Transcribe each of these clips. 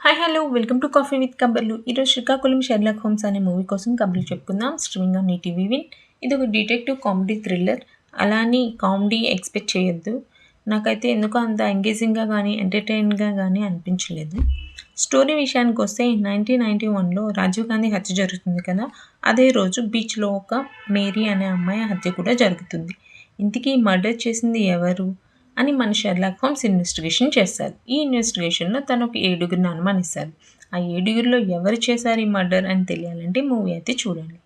Hi hello welcome to coffee with Kabarlu. ఈరోజు Srikakulam Sherlock Holmes అనే movie కోసం కబర్లు చెప్పుకుందాం. Streaming on ETV Win. ఇది ఒక డిటెక్టివ్ కామెడీ థ్రిల్లర్. అలా అని కామెడీ ఎక్స్పెక్ట్ చేయొద్దు. నాకైతే ఎందుకో అంత ఎంగేజింగ్గా కానీ ఎంటర్టైన్గా కానీ అనిపించలేదు. స్టోరీ విషయానికి వస్తే 1991లో రాజీవ్ గాంధీ హత్య జరుగుతుంది కదా. అదే రోజు బీచ్లో ఒక మేరీ అనే అమ్మాయి హత్య కూడా జరుగుతుంది. ఇంతకీ మర్డర్ చేసింది ఎవరు అని మన షెర్లాక్ హోమ్స్ ఇన్వెస్టిగేషన్ చేస్తారు. ఈ ఇన్వెస్టిగేషన్లో తను ఒక 7గురిని అనుమానిస్తారు. ఆ 7గురిలో ఎవరు చేశారు ఈ మర్డర్ అని తెలియాలంటే మూవీ అయితే చూడండి.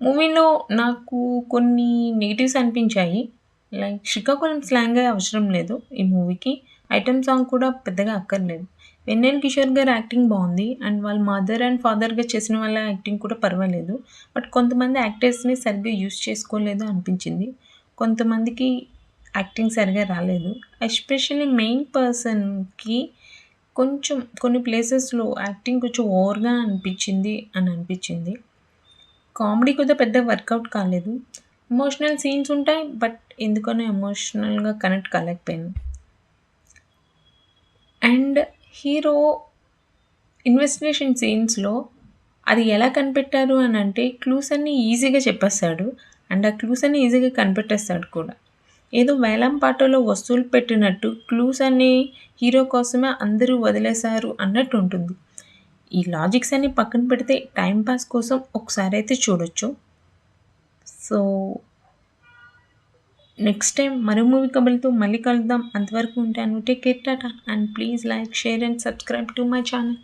మూవీలో నాకు కొన్ని నెగిటివ్స్ అనిపించాయి. లైక్ శ్రీకాకుళం స్లాంగ్ అవసరం లేదు ఈ మూవీకి. ఐటమ్ సాంగ్ కూడా పెద్దగా అక్కర్లేదు. వెన్నెల కిషోర్ గారు యాక్టింగ్ బాగుంది. అండ్ వాళ్ళ మదర్ అండ్ ఫాదర్గా చేసిన వాళ్ళ యాక్టింగ్ కూడా పర్వాలేదు. బట్ కొంతమంది యాక్టర్స్ని సరిగ్గా యూస్ చేసుకోలేదు అనిపించింది. కొంతమందికి యాక్టింగ్ సరిగా రాలేదు. ఎస్పెషల్లీ మెయిన్ పర్సన్కి కొంచెం కొన్ని ప్లేసెస్లో యాక్టింగ్ కొంచెం ఓవర్గా అనిపించింది. కామెడీ కూడా పెద్ద వర్కౌట్ కాలేదు. ఎమోషనల్ సీన్స్ ఉంటాయి, బట్ ఎందుకనో ఎమోషనల్గా కనెక్ట్ కాలేకపోయాను. అండ్ హీరో ఇన్వెస్టిగేషన్ సీన్స్లో అది ఎలా కనిపెట్టారు అని అంటే క్లూస్ అన్నీ ఈజీగా చెప్పేస్తాడు. అండ్ ఆ క్లూస్ అన్నీ ఈజీగా కనిపెట్టేస్తాడు కూడా. ఏదో వేలం పాటలో వస్తువులు పెట్టినట్టు క్లూస్ అన్నీ హీరో కోసమే అందరూ వదిలేశారు అన్నట్టు ఉంటుంది. ఈ లాజిక్స్ అన్నీ పక్కన పెడితే టైంపాస్ కోసం ఒకసారి అయితే చూడొచ్చు. సో నెక్స్ట్ టైం మరో మూవీ కబుర్లతో మళ్ళీ కలుద్దాం. అంతవరకు ఉంటాను. Take care, Tata, and please like, share and subscribe to my channel.